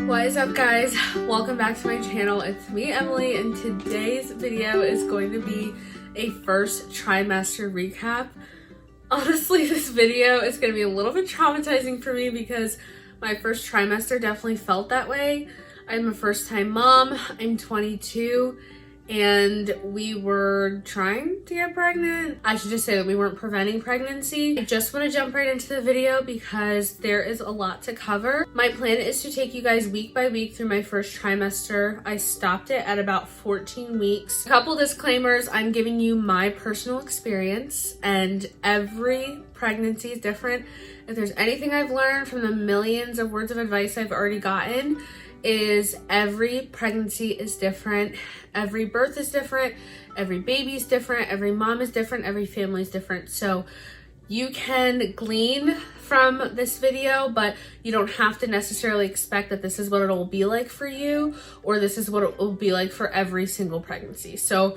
What is up, guys? Welcome back to my channel. It's me, Emily, and today's video is going to be a first trimester recap. Honestly, this video is going to be a little bit traumatizing for me because my first trimester definitely felt that way. I'm a first-time mom. I'm 22 and we were trying to get pregnant. I should just say that we weren't preventing pregnancy. I just want to jump right into the video because there is a lot to cover. My plan is to take you guys week by week through my first trimester. I stopped it at about 14 weeks. A couple disclaimers: I'm giving you my personal experience and every pregnancy is different. If there's anything I've learned from the millions of words of advice I've already gotten, is every pregnancy is different, every birth is different, every baby is different, every mom is different, every family is different. So you can glean from this video, but you don't have to necessarily expect that this is what it'll be like for you, or this is what it will be like for every single pregnancy. So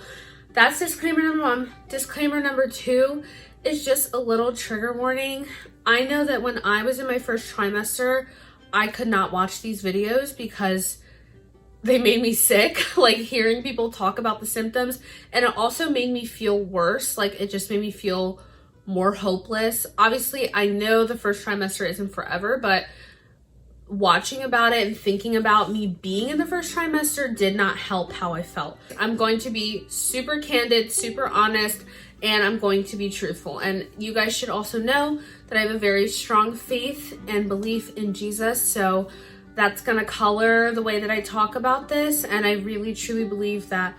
that's disclaimer number one. Disclaimer number two is just a little trigger warning. I know that when I was in my first trimester, I could not watch these videos because they made me sick, like hearing people talk about the symptoms, and it also made me feel worse. Like it just made me feel more hopeless. Obviously, I know the first trimester isn't forever, but watching about it and thinking about me being in the first trimester did not help how I felt. I'm going to be super candid, super honest, and I'm going to be truthful. And you guys should also know that I have a very strong faith and belief in Jesus. So that's gonna color the way that I talk about this. And I really truly believe that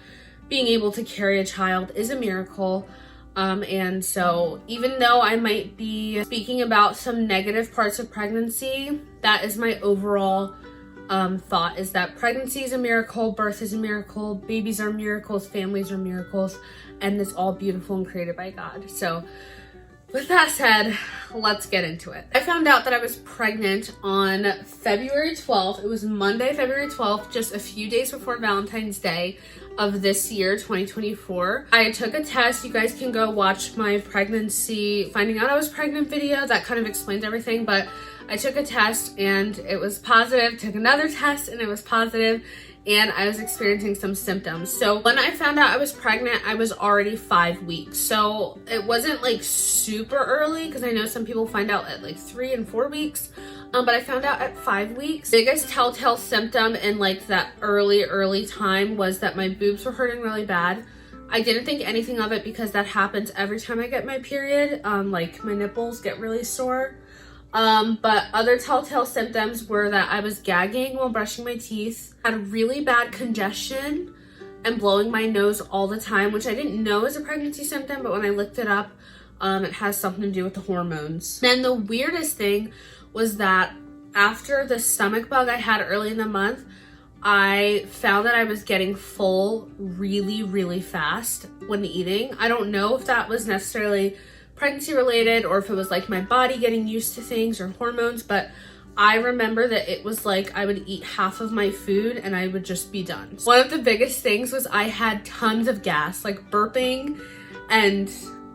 being able to carry a child is a miracle. And so even though I might be speaking about some negative parts of pregnancy, that is my overall thought, is that pregnancy is a miracle, birth is a miracle, babies are miracles, families are miracles, and it's all beautiful and created by God. So with that said, let's get into it. I found out that I was pregnant on February 12th. It was Monday, February 12th, just a few days before Valentine's Day of this year, 2024. I took a test. You guys can go watch my pregnancy, finding out I was pregnant video. That kind of explains everything, but I took a test and it was positive, took another test and it was positive, and I was experiencing some symptoms. So when I found out I was pregnant, I was already 5 weeks. So it wasn't like super early, because I know some people find out at like 3 and 4 weeks. But I found out at 5 weeks. The biggest telltale symptom in like that early time was that my boobs were hurting really bad. I didn't think anything of it because that happens every time I get my period. Like my nipples get really sore. But other telltale symptoms were that I was gagging while brushing my teeth, had really bad congestion, and blowing my nose all the time, which I didn't know was a pregnancy symptom, but when I looked it up, it has something to do with the hormones. Then the weirdest thing was that after the stomach bug I had early in the month, I found that I was getting full really fast when eating. I don't know if that was necessarily pregnancy related or if it was like my body getting used to things or hormones, but I remember that it was like I would eat half of my food and I would just be done. One of the biggest things was I had tons of gas, like burping and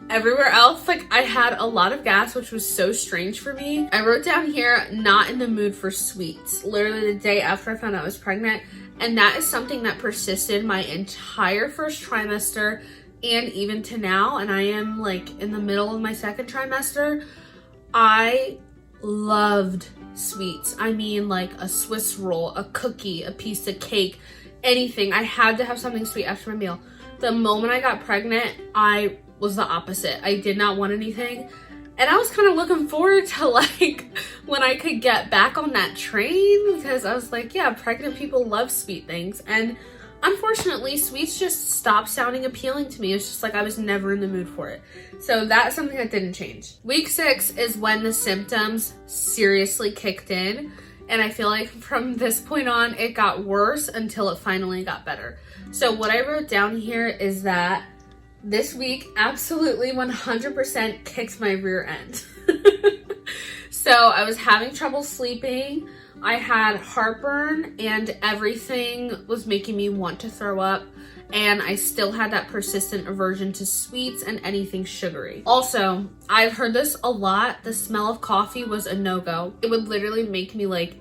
everywhere else. Like I had a lot of gas, which was so strange for me. I wrote down here, not in the mood for sweets, literally the day after I found out I was pregnant. And that is something that persisted my entire first trimester and even to now, and I am like in the middle of my second trimester. I loved sweets. I mean, like a Swiss roll, a cookie, a piece of cake, anything. I had to have something sweet after my meal. The moment I got pregnant, I was the opposite. I did not want anything. And I was kind of looking forward to like when I could get back on that train, because I was like, yeah, pregnant people love sweet things. And unfortunately, sweets just stopped sounding appealing to me. It's just like I was never in the mood for it. So that's something that didn't change. Week 6 is when the symptoms seriously kicked in. And I feel like from this point on, it got worse until it finally got better. So what I wrote down here is that this week absolutely 100% kicked my rear end. So I was having trouble sleeping. I had heartburn and everything was making me want to throw up. And I still had that persistent aversion to sweets and anything sugary. Also, I've heard this a lot. The smell of coffee was a no-go. It would literally make me like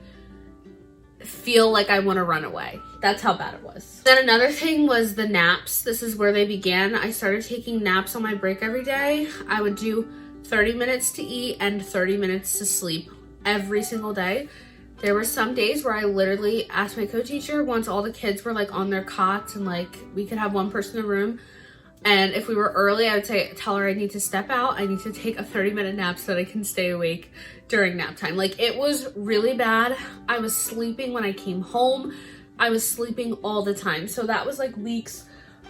feel like I want to run away. That's how bad it was. Then another thing was the naps. This is where they began. I started taking naps on my break every day. I would do 30 minutes to eat and 30 minutes to sleep every single day. There were some days where I literally asked my co-teacher, once all the kids were like on their cots and like we could have one person in the room, and if we were early, I would tell her I need to step out. I need to take a 30-minute nap so that I can stay awake during nap time. Like, it was really bad. I was sleeping when I came home. I was sleeping all the time. So that was like weeks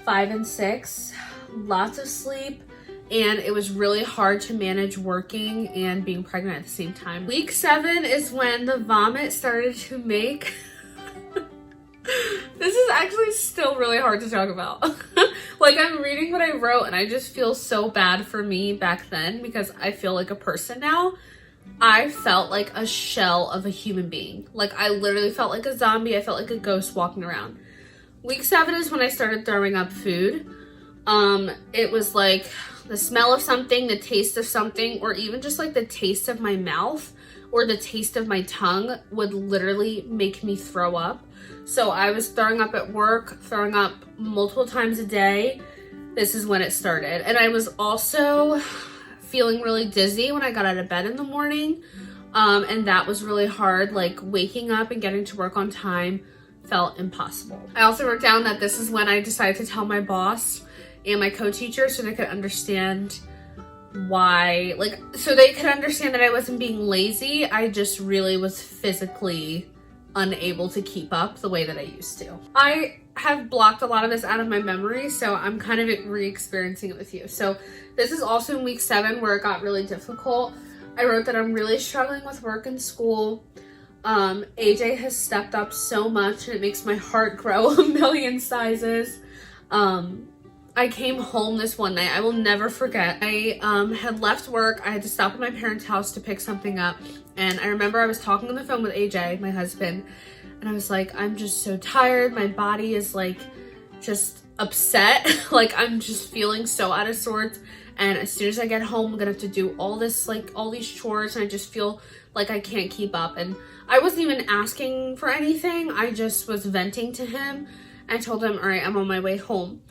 5 and 6, lots of sleep. And it was really hard to manage working and being pregnant at the same time. Week 7 is when the vomit started to make. This is actually still really hard to talk about. Like, I'm reading what I wrote and I just feel so bad for me back then because I feel like a person now. I felt like a shell of a human being. Like, I literally felt like a zombie. I felt like a ghost walking around. Week 7 is when I started throwing up food. It was like the smell of something, the taste of something, or even just like the taste of my mouth or the taste of my tongue would literally make me throw up. So I was throwing up at work, throwing up multiple times a day. This is when it started. And I was also feeling really dizzy when I got out of bed in the morning. And that was really hard. Like, waking up and getting to work on time felt impossible. I also wrote down that this is when I decided to tell my boss and my co-teacher so they could understand why, like, so they could understand that I wasn't being lazy. I just really was physically unable to keep up the way that I used to. I have blocked a lot of this out of my memory, so I'm kind of re-experiencing it with you. So this is also in week 7 where it got really difficult. I wrote that I'm really struggling with work and school. AJ has stepped up so much and it makes my heart grow a million sizes. I came home this one night. I will never forget. I had left work. I had to stop at my parents' house to pick something up. And I remember I was talking on the phone with AJ, my husband, and I was like, I'm just so tired. My body is like just upset. Like, I'm just feeling so out of sorts. And as soon as I get home, I'm gonna have to do all this, like all these chores. And I just feel like I can't keep up. And I wasn't even asking for anything. I just was venting to him. I told him, all right, I'm on my way home.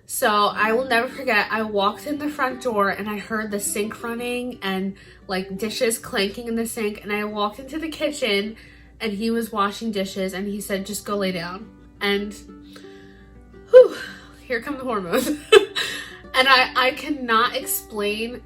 So I will never forget, I walked in the front door and I heard the sink running and like dishes clanking in the sink. And I walked into the kitchen and he was washing dishes and he said, just go lay down. And whew, here come the hormones. And I cannot explain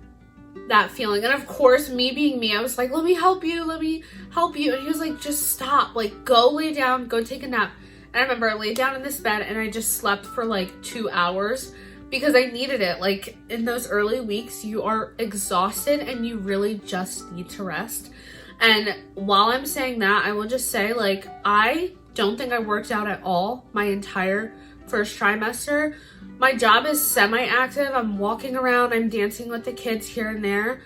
that feeling. And of course, me being me, I was like, let me help you. And he was like, just stop, like go lay down, go take a nap. And I remember I laid down in this bed and I just slept for like 2 hours because I needed it. Like, in those early weeks, you are exhausted and you really just need to rest. And while I'm saying that, I will just say, like, I don't think I worked out at all my entire first trimester. My job is semi-active. I'm walking around, I'm dancing with the kids here and there.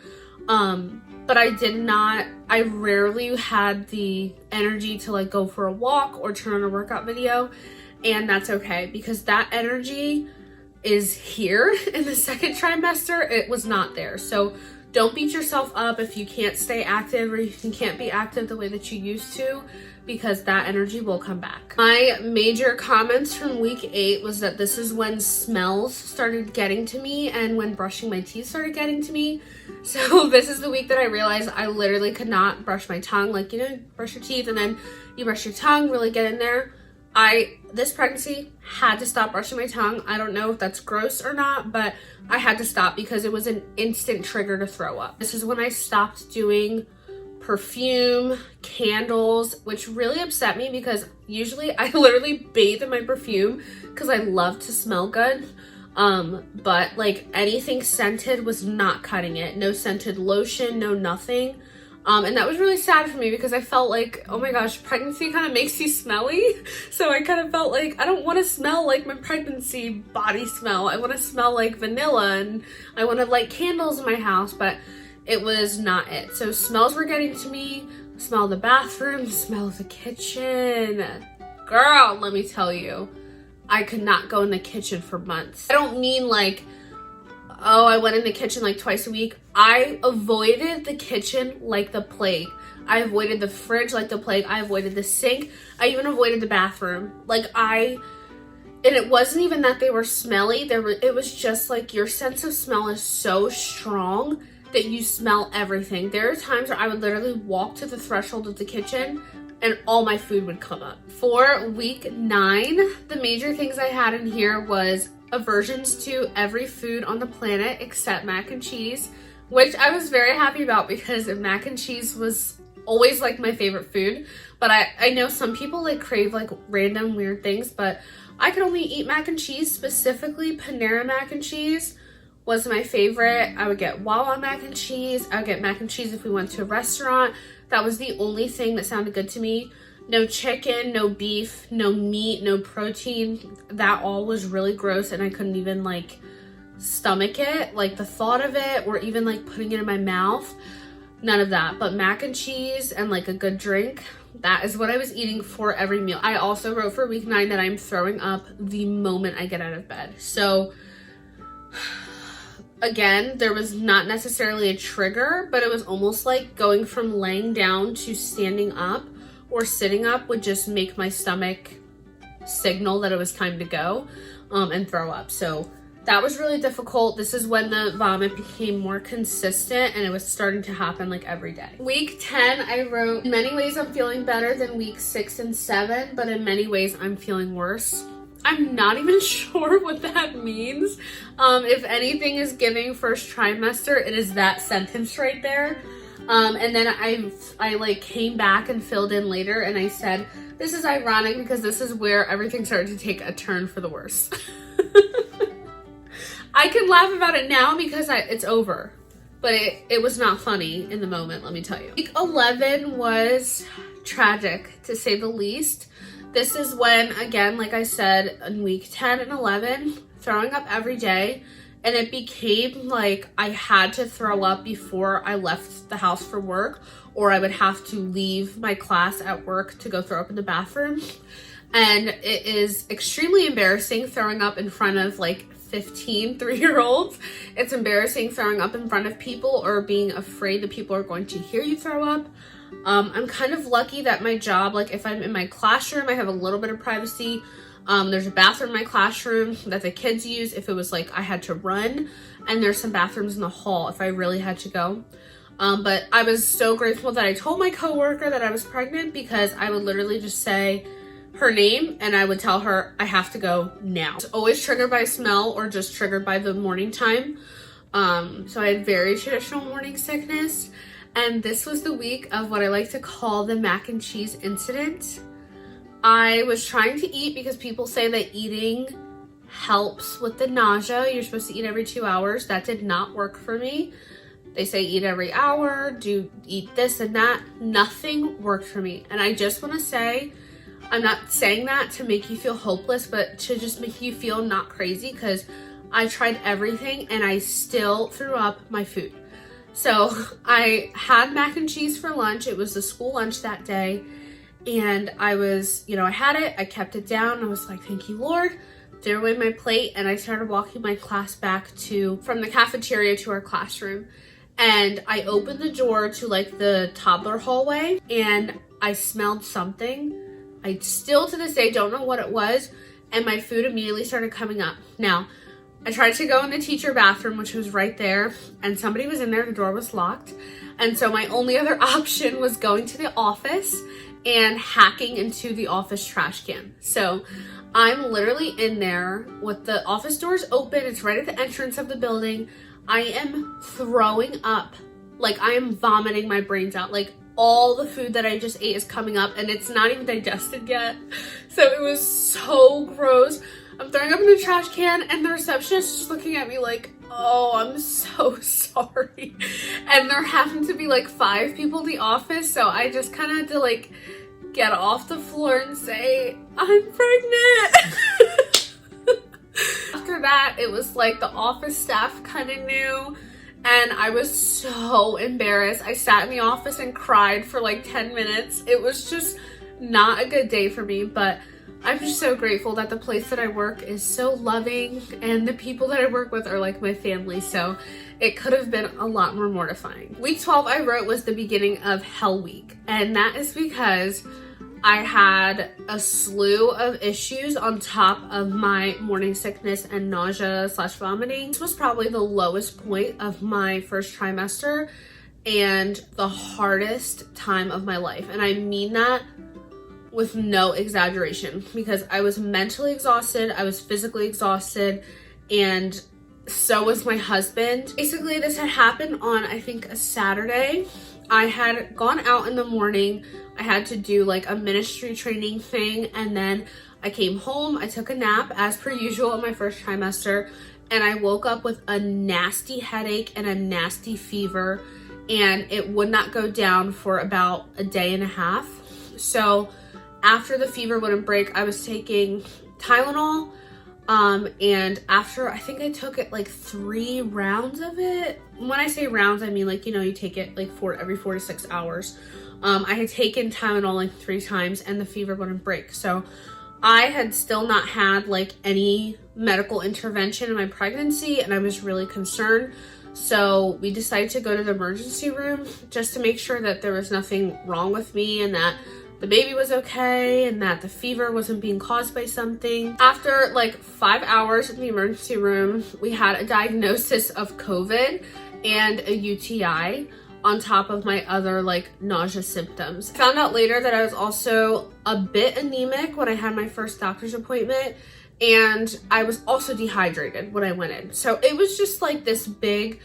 But I rarely had the energy to like go for a walk or turn on a workout video. And that's okay because that energy is here in the second trimester. It was not there. So don't beat yourself up if you can't stay active or if you can't be active the way that you used to, because that energy will come back. My major comments from week 8 was that this is when smells started getting to me and when brushing my teeth started getting to me. So this is the week that I realized I literally could not brush my tongue. Like, you know, brush your teeth and then you brush your tongue, really get in there. This pregnancy had to stop brushing my tongue. I don't know if that's gross or not, but I had to stop because it was an instant trigger to throw up. This is when I stopped doing perfume, candles, which really upset me because usually I literally bathe in my perfume because I love to smell good. But like anything scented was not cutting it. No scented lotion, no nothing. And that was really sad for me because I felt like, oh my gosh, pregnancy kind of makes you smelly. So I kind of felt like I don't want to smell like my pregnancy body smell. I want to smell like vanilla and I want to light candles in my house, but it was not it. So smells were getting to me. Smell of the bathroom, smell of the kitchen. Girl, let me tell you, I could not go in the kitchen for months. I don't mean like, oh, I went in the kitchen like twice a week. I avoided the kitchen like the plague. I avoided the fridge like the plague. I avoided the sink. I even avoided the bathroom. And it wasn't even that they were smelly. It was just like your sense of smell is so strong that you smell everything. There are times where I would literally walk to the threshold of the kitchen and all my food would come up. For week 9, the major things I had in here was aversions to every food on the planet except mac and cheese, which I was very happy about because mac and cheese was always like my favorite food. But I know some people like crave like random weird things, but I could only eat mac and cheese. Specifically, Panera mac and cheese was my favorite. I would get Wawa mac and cheese. I would get mac and cheese if we went to a restaurant. That was the only thing that sounded good to me. No chicken, no beef, no meat, no protein. That all was really gross and I couldn't even like stomach it. Like the thought of it or even like putting it in my mouth, none of that. But mac and cheese and like a good drink, that is what I was eating for every meal. I also wrote for week 9 that I'm throwing up the moment I get out of bed. So again, there was not necessarily a trigger, but it was almost like going from laying down to standing up or sitting up would just make my stomach signal that it was time to go and throw up. So that was really difficult. This is when the vomit became more consistent and it was starting to happen like every day. Week 10, I wrote, in many ways I'm feeling better than week 6 and 7, but in many ways I'm feeling worse. I'm not even sure what that means. If anything is giving first trimester, it is that sentence right there. And then I like came back and filled in later and I said, this is ironic because this is where everything started to take a turn for the worse. I can laugh about it now because it's over, but it was not funny in the moment, let me tell you. Week 11 was tragic, to say the least. This is when, again, like I said, in week 10 and 11, throwing up every day, and it became like I had to throw up before I left the house for work, or I would have to leave my class at work to go throw up in the bathroom. And it is extremely embarrassing throwing up in front of like 15 3-year-olds. It's embarrassing throwing up in front of people or being afraid that people are going to hear you throw up. I'm kind of lucky that my job, like if I'm in my classroom, I have a little bit of privacy. There's a bathroom in my classroom that the kids use if it was like I had to run, and there's some bathrooms in the hall if I really had to go. But I was so grateful that I told my coworker that I was pregnant, because I would literally just say her name and I would tell her I have to go now. It's always triggered by smell or just triggered by the morning time. So I had very traditional morning sickness, and this was the week of what I like to call the mac and cheese incident. I was trying to eat because people say that eating helps with the nausea. You're supposed to eat every 2 hours. That did not work for me. They say eat every hour, eat this and that. Nothing worked for me. And I just want to say, I'm not saying that to make you feel hopeless, but to just make you feel not crazy, because I tried everything and I still threw up my food. So I had mac and cheese for lunch. It was the school lunch that day. And I was, I had it, I kept it down. I was like, thank you, Lord. Threw away my plate and I started walking my class back from the cafeteria to our classroom. And I opened the door to like the toddler hallway and I smelled something. I still to this day don't know what it was, and my food immediately started coming up. Now, I tried to go in the teacher bathroom, which was right there, and somebody was in there, the door was locked. And so my only other option was going to the office and hacking into the office trash can. So I'm literally in there with the office doors open. It's right at the entrance of the building. I am throwing up. Like I am vomiting my brains out. Like all the food that I just ate is coming up and it's not even digested yet. So it was so gross. I'm throwing up in the trash can and the receptionist is just looking at me like, oh, I'm so sorry. And there happened to be like 5 people in the office, so I just kind of had to like get off the floor and say, I'm pregnant. After that, it was like the office staff kind of knew, and I was so embarrassed. I sat in the office and cried for like 10 minutes. It was just not a good day for me, but I'm just so grateful that the place that I work is so loving and the people that I work with are like my family, so it could have been a lot more mortifying. Week 12 I wrote was the beginning of Hell Week, and that is because I had a slew of issues on top of my morning sickness and nausea / vomiting. This was probably the lowest point of my first trimester and the hardest time of my life. And I mean that with no exaggeration, because I was mentally exhausted, I was physically exhausted, and so was my husband. Basically, this had happened on, I think, a Saturday. I had gone out in the morning. I had to do like a ministry training thing, and then I came home, I took a nap as per usual in my first trimester, and I woke up with a nasty headache and a nasty fever, and it would not go down for about a day and a half. So after the fever wouldn't break, I was taking Tylenol, and after, I think I took it like 3 rounds of it. When I say rounds, I mean like, you know, you take it like every 4 to 6 hours. I had taken Tylenol like 3 times and the fever wouldn't break. So I had still not had like any medical intervention in my pregnancy, and I was really concerned. So we decided to go to the emergency room just to make sure that there was nothing wrong with me and that the baby was okay and that the fever wasn't being caused by something. After like 5 hours in the emergency room, we had a diagnosis of COVID and a UTI on top of my other like nausea symptoms. I found out later that I was also a bit anemic when I had my first doctor's appointment, and I was also dehydrated when I went in. So it was just like this big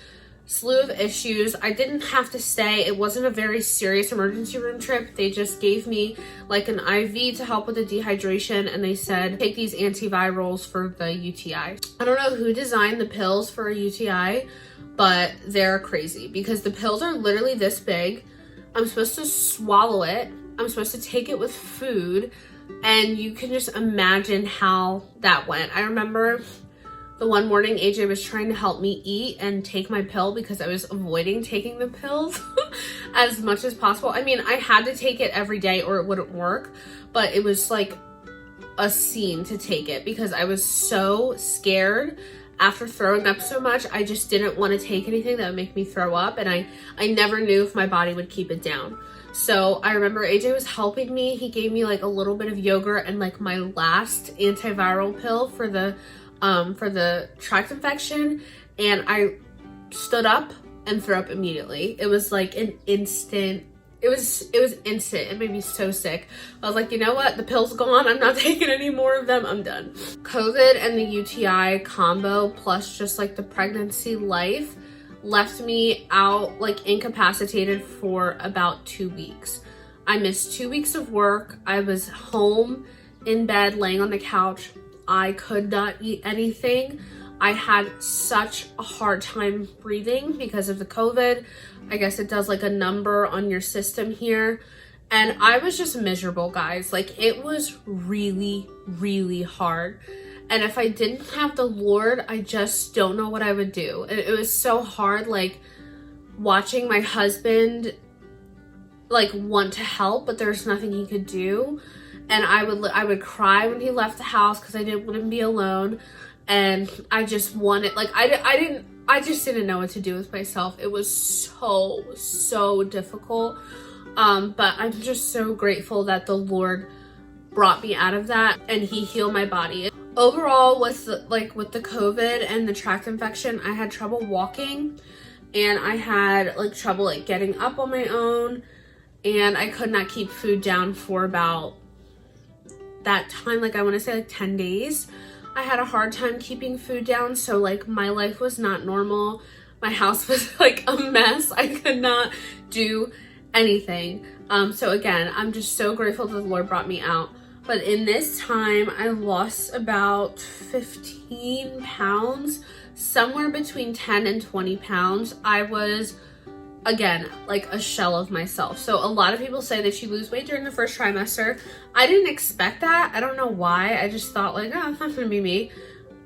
slew of issues. I didn't have to stay. It wasn't a very serious emergency room trip. They just gave me like an IV to help with the dehydration, and they said take these antivirals for the UTI. I don't know who designed the pills for a UTI, but they're crazy because the pills are literally this big. I'm supposed to swallow it. I'm supposed to take it with food, and you can just imagine how that went. I remember the one morning AJ was trying to help me eat and take my pill because I was avoiding taking the pills as much as possible. I mean, I had to take it every day or it wouldn't work, but it was like a scene to take it because I was so scared after throwing up so much. I just didn't want to take anything that would make me throw up, and I never knew if my body would keep it down. So I remember AJ was helping me. He gave me like a little bit of yogurt and like my last antiviral pill for the tract infection, and I stood up and threw up immediately. It was like an instant. It was instant. It made me so sick. I was like, you know what? The pill's gone. I'm not taking any more of them. I'm done. COVID and the UTI combo plus just like the pregnancy life left me out like incapacitated for about 2 weeks. I missed 2 weeks of work. I was home in bed laying on the couch. I could not eat anything. I had such a hard time breathing because of the COVID. I guess it does like a number on your system here. And I was just miserable, guys. Like it was really, really hard. And if I didn't have the Lord, I just don't know what I would do. And it was so hard, like watching my husband like want to help, but there's nothing he could do. And I would cry when he left the house because I didn't want him to be alone. And I just wanted, like, I just didn't know what to do with myself. It was so difficult. But I'm just so grateful that the Lord brought me out of that and he healed my body. Overall, with the COVID and the tract infection, I had trouble walking, and I had like trouble like getting up on my own, and I could not keep food down for about that time, like I want to say like 10 days. I had a hard time keeping food down, so like my life was not normal. My house was like a mess. I could not do anything. So again, I'm just so grateful that the Lord brought me out. But in this time, I lost about 15 pounds, somewhere between 10 and 20 pounds. I was, again, like a shell of myself. So a lot of people say that you lose weight during the first trimester. I didn't expect that. I don't know why. I just thought like, oh, it's not gonna be me.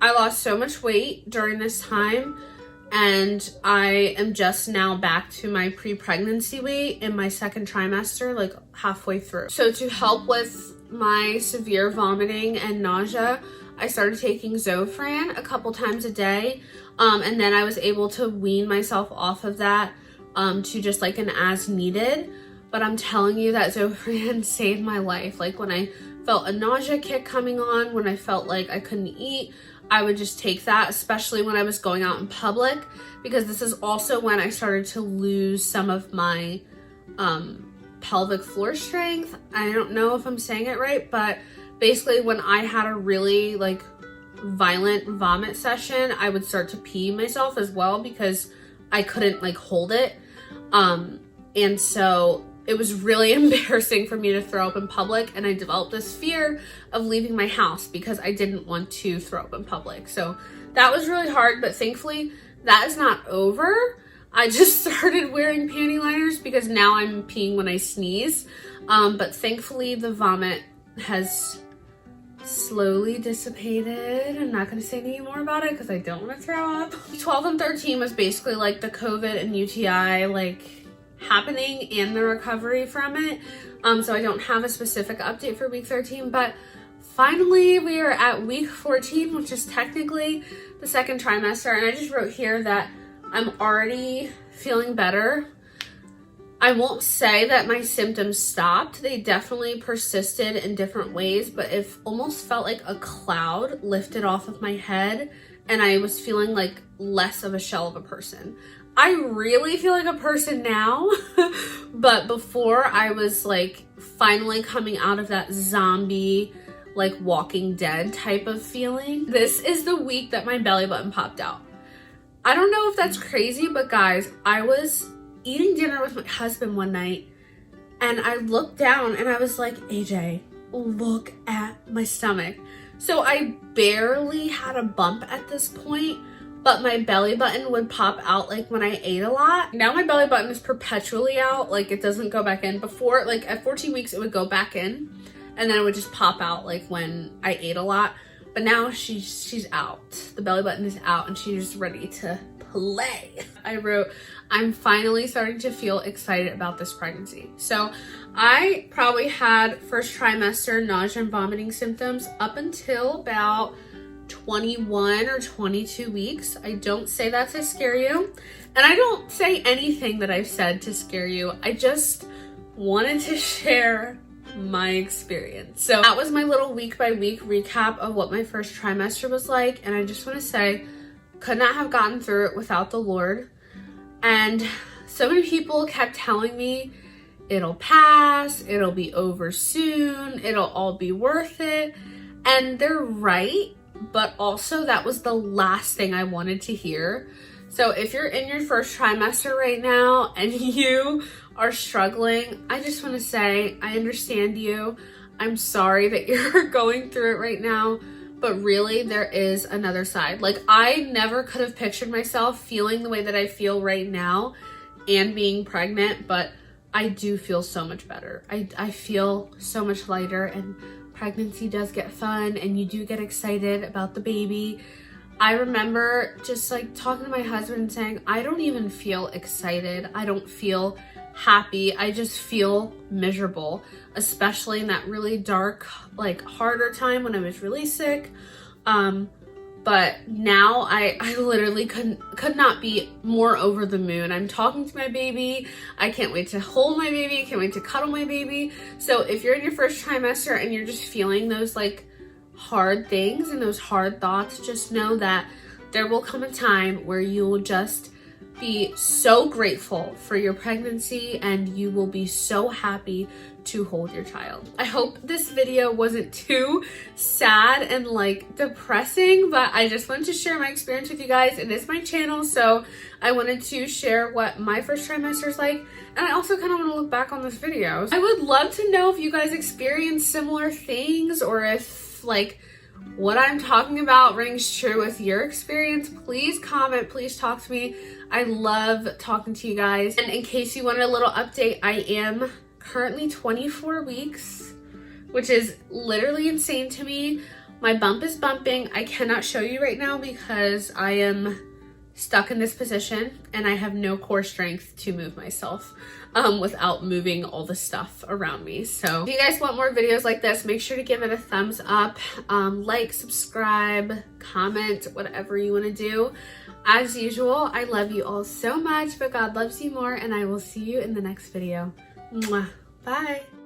I lost so much weight during this time, and I am just now back to my pre-pregnancy weight in my second trimester, like halfway through. So to help with my severe vomiting and nausea, I started taking Zofran a couple times a day. And then I was able to wean myself off of that to just like an as needed. But I'm telling you that Zofran saved my life. Like when I felt a nausea kick coming on, when I felt like I couldn't eat, I would just take that, especially when I was going out in public, because this is also when I started to lose some of my pelvic floor strength. I don't know if I'm saying it right, but basically when I had a really like violent vomit session, I would start to pee myself as well because I couldn't like hold it. And so it was really embarrassing for me to throw up in public, and I developed this fear of leaving my house because I didn't want to throw up in public. So that was really hard, but thankfully that is not over. I just started wearing panty liners because now I'm peeing when I sneeze. But thankfully the vomit has slowly dissipated. I'm not going to say any more about it because I don't want to throw up. 12 and 13 was basically like the COVID and UTI like happening and the recovery from it. So I don't have a specific update for week 13, but finally we are at week 14, which is technically the second trimester. And I just wrote here that I'm already feeling better. I won't say that my symptoms stopped. They definitely persisted in different ways, but it almost felt like a cloud lifted off of my head and I was feeling like less of a shell of a person. I really feel like a person now, but before I was like finally coming out of that zombie, like Walking Dead type of feeling. This is the week that my belly button popped out. I don't know if that's crazy, but guys, I was eating dinner with my husband one night and I looked down and I was like, AJ, look at my stomach. So I barely had a bump at this point, but my belly button would pop out like when I ate a lot. Now my belly button is perpetually out, like it doesn't go back in. Before, like at 14 weeks, it would go back in and then it would just pop out like when I ate a lot. But now she's out. The belly button is out and she's ready to play. I wrote, I'm finally starting to feel excited about this pregnancy. So I probably had first trimester nausea and vomiting symptoms up until about 21 or 22 weeks. I don't say that to scare you. And I don't say anything that I've said to scare you. I just wanted to share my experience. So that was my little week by week recap of what my first trimester was like. And I just want to say, could not have gotten through it without the Lord. And so many people kept telling me, it'll pass, it'll be over soon, it'll all be worth it. And they're right, but also that was the last thing I wanted to hear. So if you're in your first trimester right now and you are struggling, I just want to say, I understand you. I'm sorry that you're going through it right now, but really there is another side. Like I never could have pictured myself feeling the way that I feel right now and being pregnant, but I do feel so much better. I feel so much lighter, and pregnancy does get fun and you do get excited about the baby. I remember just like talking to my husband and saying, I don't even feel excited. I don't feel happy. I just feel miserable, especially in that really dark, like harder time when I was really sick. But now I literally could not be more over the moon. I'm talking to my baby. I can't wait to hold my baby. I can't wait to cuddle my baby. So if you're in your first trimester and you're just feeling those like hard things and those hard thoughts, just know that there will come a time where you will just be so grateful for your pregnancy and you will be so happy to hold your child. I hope this video wasn't too sad and like depressing, but I just wanted to share my experience with you guys. It is my channel, so I wanted to share what my first trimester is like, and I also kind of want to look back on this video. I would love to know if you guys experienced similar things or if like what I'm talking about rings true with your experience. Please comment, please talk to me. I love talking to you guys. And in case you wanted a little update, I am currently 24 weeks, which is literally insane to me. My bump is bumping. I cannot show you right now because I am stuck in this position and I have no core strength to move myself without moving all the stuff around me. So if you guys want more videos like this, make sure to give it a thumbs up, like, subscribe, comment, whatever you want to do. As usual, I love you all so much, but God loves you more, and I will see you in the next video. Mwah. Bye.